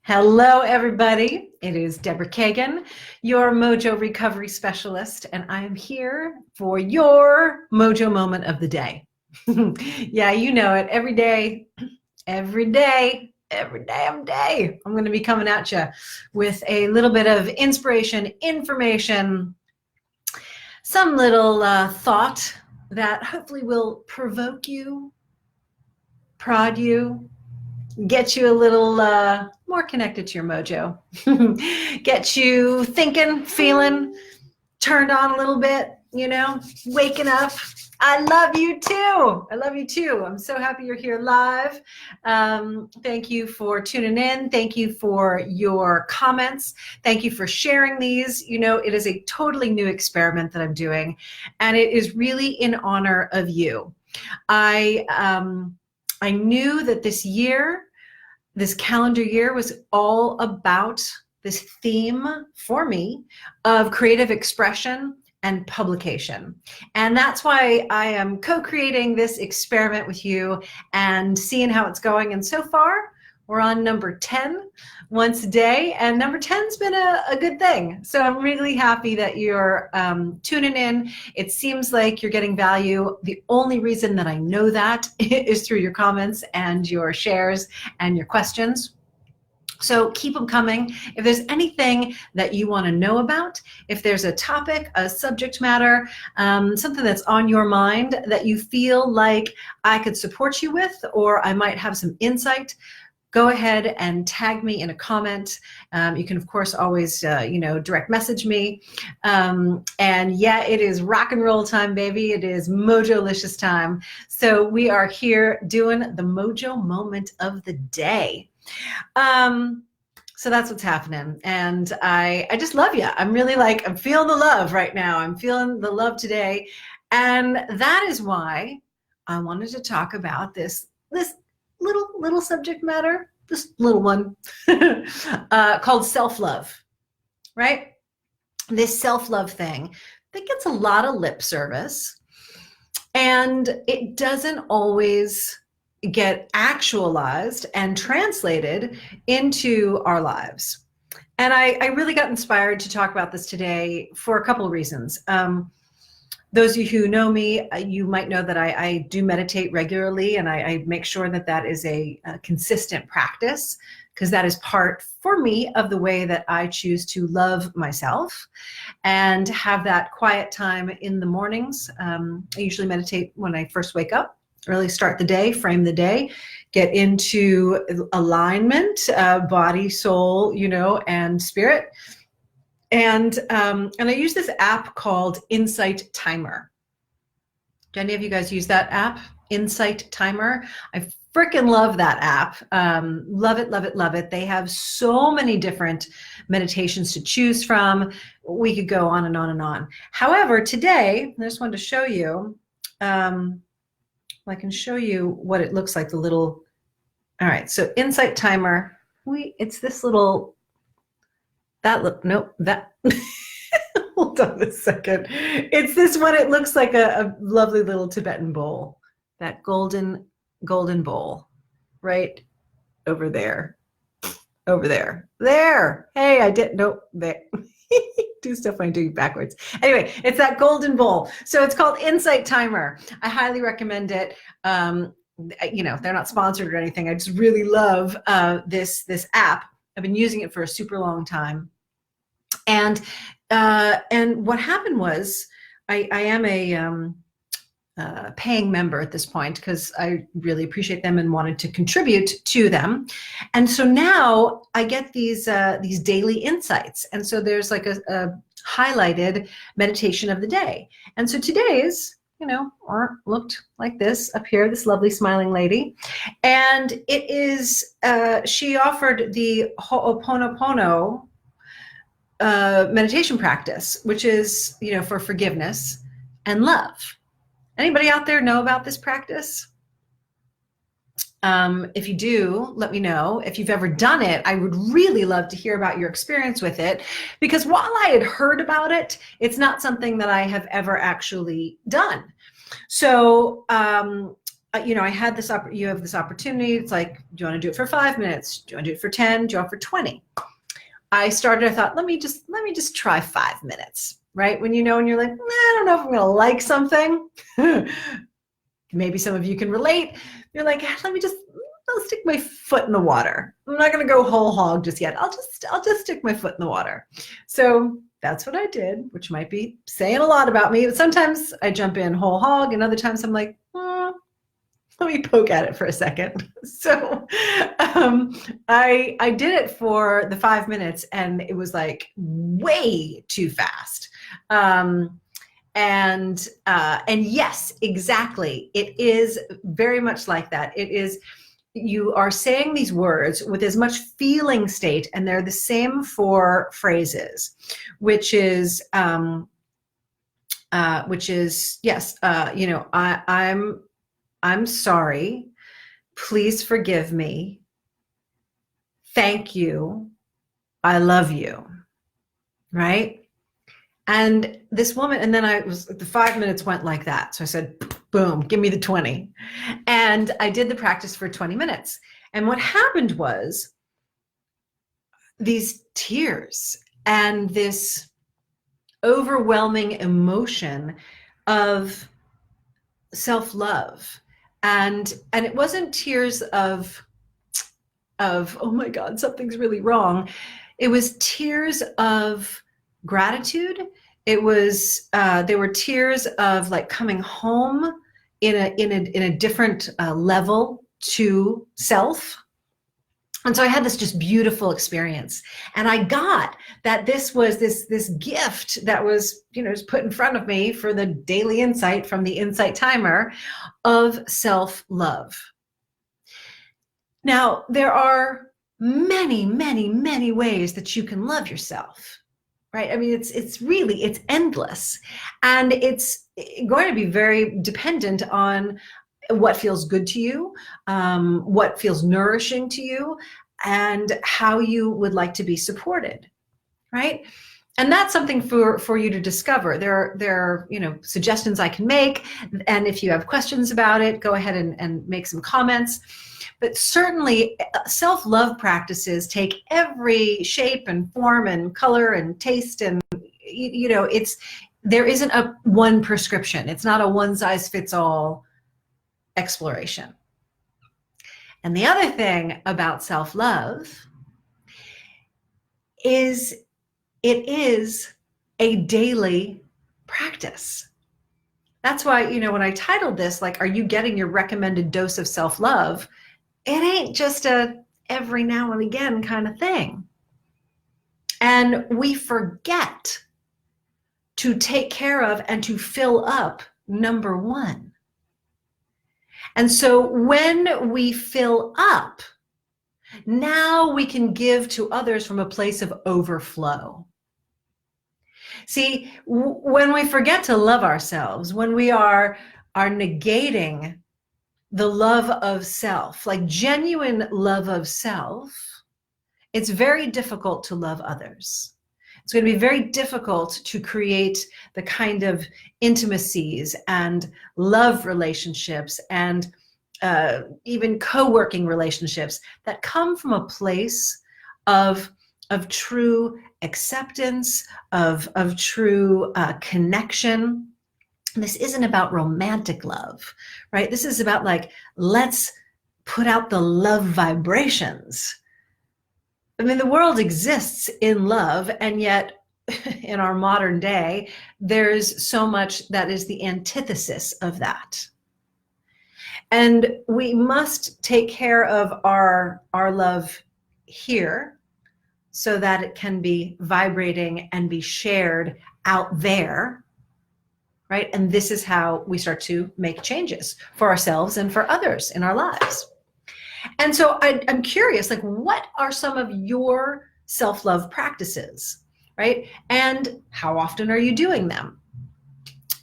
Hello, everybody. It is Deborah Kagan, your Mojo Recovery Specialist, and I am here for your Mojo Moment of the Day. Yeah, you know it. Every day, I'm going to be coming at you with a little bit of inspiration, information, some little thought that hopefully will provoke you, prod you, get you a little more connected to your mojo, get you thinking, feeling, turned on a little bit, waking up. I love you too. I'm so happy you're here live. Thank you for tuning in. Thank you for your comments. Thank you for sharing these. It is a totally new experiment that I'm doing, and it is really in honor of you. I knew that this calendar year was all about this theme for me of creative expression and publication. And that's why I am co-creating this experiment with you and seeing how it's going. And so far, we're on number 10 once a day, and number 10's been a good thing. So I'm really happy that you're tuning in. It seems like you're getting value. The only reason that I know that is through your comments and your shares and your questions. So keep them coming. If there's anything that you want to know about, if there's a topic, a subject matter, something that's on your mind that you feel like I could support you with, or I might have some insight, go ahead and tag me in a comment. You can, of course, always, direct message me. And yeah, it is rock and roll time, baby. It is mojolicious time. So we are here doing the Mojo Moment of the Day. So that's what's happening. And I just love you. I'm really I'm feeling the love right now. I'm feeling the love today. And that is why I wanted to talk about this little subject matter, this little one called self-love, right? This self-love thing that gets a lot of lip service, and it doesn't always get actualized and translated into our lives. And I really got inspired to talk about this today for a couple of reasons. Those of you who know me, you might know that I do meditate regularly, and I make sure that is a consistent practice, because that is part, for me, of the way that I choose to love myself and have that quiet time in the mornings. I usually meditate when I first wake up, really start the day, frame the day, get into alignment, body, soul, and spirit. And I use this app called Insight Timer. Do any of you guys use that app, Insight Timer? I freaking love that app. Love it, love it, love it. They have so many different meditations to choose from. We could go on and on and on. However, today, I just wanted to show you, I can show you what it looks like, all right, so Insight Timer, it's this little, hold on a second. It's this one. It looks like a lovely little Tibetan bowl, that golden bowl, right over there, there. Hey, I didn't know there. Do stuff when I do backwards. Anyway, it's that golden bowl. So it's called Insight Timer. I highly recommend it. They're not sponsored or anything. I just really love this app. I've been using it for a super long time. And what happened was I am a paying member at this point, because I really appreciate them and wanted to contribute to them. And so now I get these daily insights. And so there's like a highlighted meditation of the day. And so today's, looked like this up here, this lovely smiling lady. And it is, she offered the Ho'oponopono meditation practice, which is, for forgiveness and love. Anybody out there know about this practice? If you do, let me know. If you've ever done it, I would really love to hear about your experience with it, because while I had heard about it, it's not something that I have ever actually done. So I had this, you have this opportunity. It's like, do you want to do it for 5 minutes? Do you want to do it for 10? Do you want it for 20? I thought, let me just try 5 minutes, right? When and you're like, I don't know if I'm going to like something. Maybe some of you can relate. You're like, I'll stick my foot in the water. I'm not going to go whole hog just yet. I'll just stick my foot in the water. So that's what I did, which might be saying a lot about me. But sometimes I jump in whole hog, and other times I'm like, let me poke at it for a second. So I did it for the 5 minutes, and it was like way too fast. And yes, exactly. It is very much like that. It is, you are saying these words with as much feeling state, and they're the same for phrases, which is yes, I'm sorry, please forgive me, thank you, I love you, right? And this woman, and then the 5 minutes went like that. So I said, boom, give me the 20. And I did the practice for 20 minutes. And what happened was these tears and this overwhelming emotion of self-love. And it wasn't tears of, oh my God, something's really wrong. It was tears of gratitude. It was, there were tears of like coming home in a different level to self. And so I had this just beautiful experience, and I got that this was this gift that was, just put in front of me for the daily insight from the Insight Timer of self-love. Now, there are many, many, many ways that you can love yourself, right? I mean, it's endless, and it's going to be very dependent on what feels good to you, what feels nourishing to you, and how you would like to be supported, right? And that's something for you to discover. There are suggestions I can make, and if you have questions about it, go ahead and make some comments. But certainly, self-love practices take every shape and form and color and taste, and there isn't a one prescription. It's not a one-size-fits-all exploration. And the other thing about self-love is it is a daily practice. That's why, when I titled this, like, are you getting your recommended dose of self-love? It ain't just a every now and again kind of thing. And we forget to take care of and to fill up number one. And so when we fill up, now we can give to others from a place of overflow. See, when we forget to love ourselves, when we are negating the love of self, like genuine love of self, it's very difficult to love others. It's going to be very difficult to create the kind of intimacies and love relationships and even co-working relationships that come from a place of true acceptance, of true connection. This isn't about romantic love, right? This is about like, let's put out the love vibrations. I mean, the world exists in love, and yet in our modern day, there's so much that is the antithesis of that. And we must take care of our love here so that it can be vibrating and be shared out there, right? And this is how we start to make changes for ourselves and for others in our lives. And so I'm curious, like, what are some of your self-love practices, right? And how often are you doing them?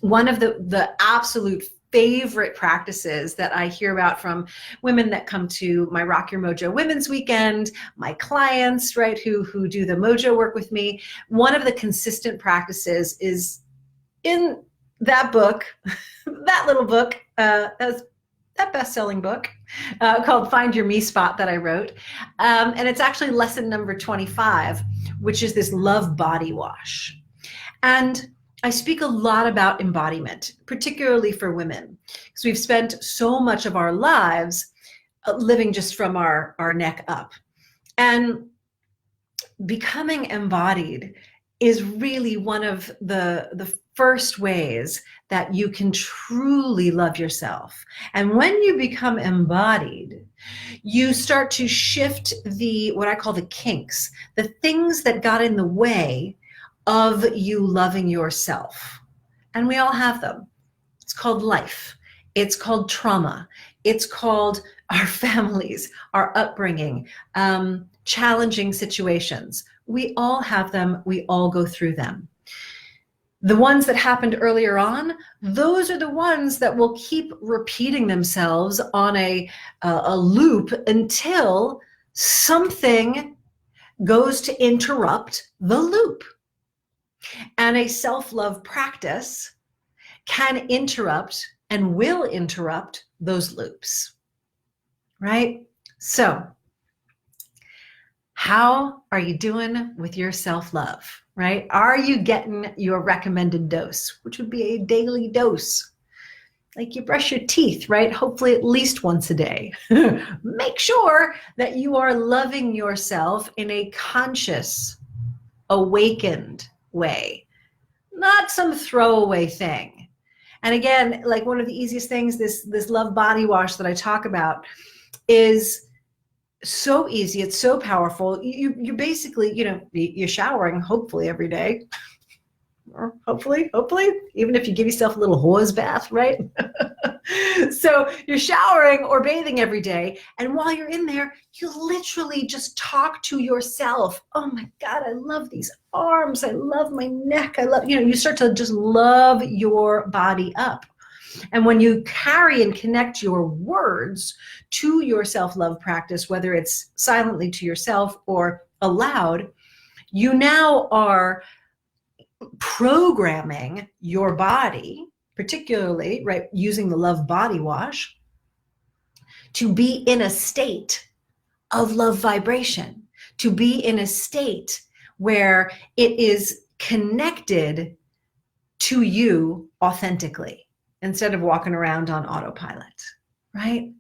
One of the absolute favorite practices that I hear about from women that come to my Rock Your Mojo Women's Weekend, my clients, right, who do the Mojo work with me, one of the consistent practices is in that book, that little book, that's that best-selling book called Find Your Me Spot that I wrote. And it's actually lesson number 25, which is this love body wash. And I speak a lot about embodiment, particularly for women, because we've spent so much of our lives living just from our neck up. And becoming embodied is really one of the first ways that you can truly love yourself. And when you become embodied, you start to shift what I call the kinks, the things that got in the way of you loving yourself. And we all have them. It's called life. It's called trauma. It's called our families, our upbringing, challenging situations. We all have them. We all go through them. The ones that happened earlier on, those are the ones that will keep repeating themselves on a loop until something goes to interrupt the loop. And a self-love practice can interrupt and will interrupt those loops, right? So how are you doing with your self-love, right? Are you getting your recommended dose, which would be a daily dose? Like you brush your teeth, right? Hopefully at least once a day. Make sure that you are loving yourself in a conscious, awakened way, not some throwaway thing. And again, like one of the easiest things, this love body wash that I talk about is so easy. It's so powerful. You basically, you're showering hopefully every day, or hopefully, even if you give yourself a little hose bath, right? So you're showering or bathing every day. And while you're in there, you literally just talk to yourself. Oh my God, I love these arms. I love my neck. I love, you start to just love your body up. And when you carry and connect your words to your self-love practice, whether it's silently to yourself or aloud, you now are programming your body, particularly, right, using the love body wash, to be in a state of love vibration, to be in a state where it is connected to you authentically, instead of walking around on autopilot, right?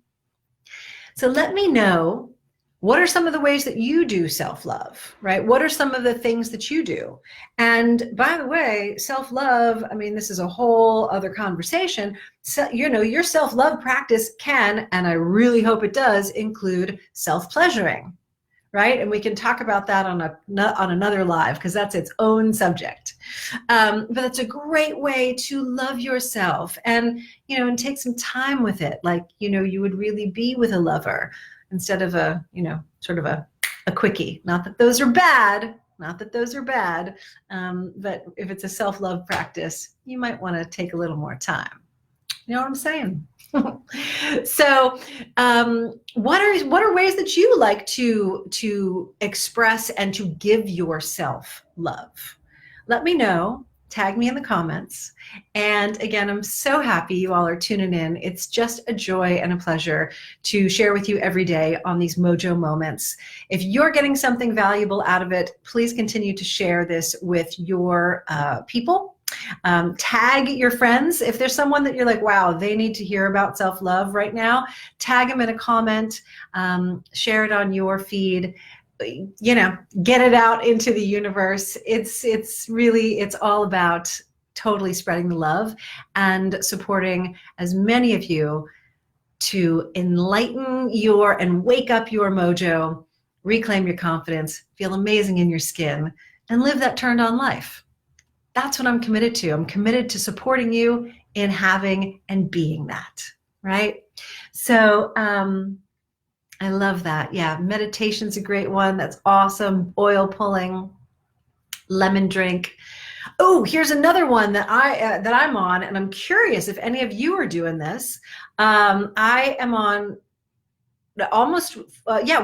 So let me know, what are some of the ways that you do self-love, right? What are some of the things that you do? And by the way, self-love, I mean, this is a whole other conversation. So, your self-love practice can, and I really hope it does, include self-pleasuring, right? And we can talk about that on another live, because that's its own subject. But it's a great way to love yourself and, and take some time with it. Like, you would really be with a lover instead of sort of a quickie. Not that those are bad, but if it's a self-love practice, you might want to take a little more time. You know what I'm saying? So what are ways that you like to express and to give yourself love? Let me know. Tag me in the comments. And again, I'm so happy you all are tuning in. It's just a joy and a pleasure to share with you every day on these Mojo Moments. If you're getting something valuable out of it, please continue to share this with your people. Tag your friends. If there's someone that you're like, wow, they need to hear about self-love right now, tag them in a comment, share it on your feed, get it out into the universe. It's all about totally spreading the love and supporting as many of you to enlighten and wake up your mojo, reclaim your confidence, feel amazing in your skin, and live that turned on life. That's what I'm committed to. I'm committed to supporting you in having and being that, right? So I love that. Yeah, meditation's a great one. That's awesome. Oil pulling, lemon drink. Oh, here's another one that I'm on, and I'm curious if any of you are doing this. I am on almost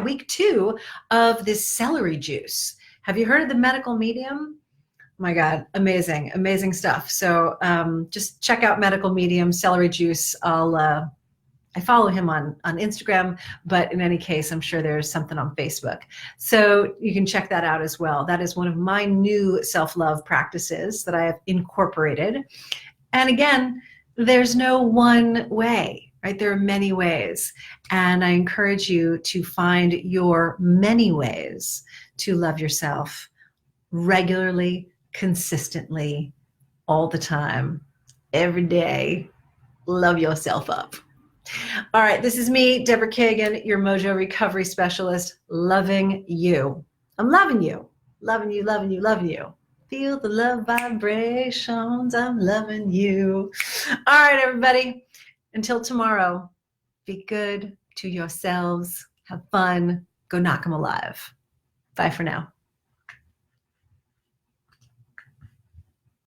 week 2 of this celery juice. Have you heard of the medical medium? My God, amazing stuff. So just check out Medical Medium celery juice. I'll I follow him on Instagram, but in any case, I'm sure there's something on Facebook. So you can check that out as well. That is one of my new self-love practices that I have incorporated. And again, there's no one way, right? There are many ways. And I encourage you to find your many ways to love yourself regularly, consistently, all the time, every day. Love yourself up. All right, this is me, Deborah Kagan, your Mojo Recovery Specialist, loving you. I'm loving you, loving you, loving you, loving you. Feel the love vibrations, I'm loving you. All right, everybody, until tomorrow, be good to yourselves, have fun, go knock them alive. Bye for now.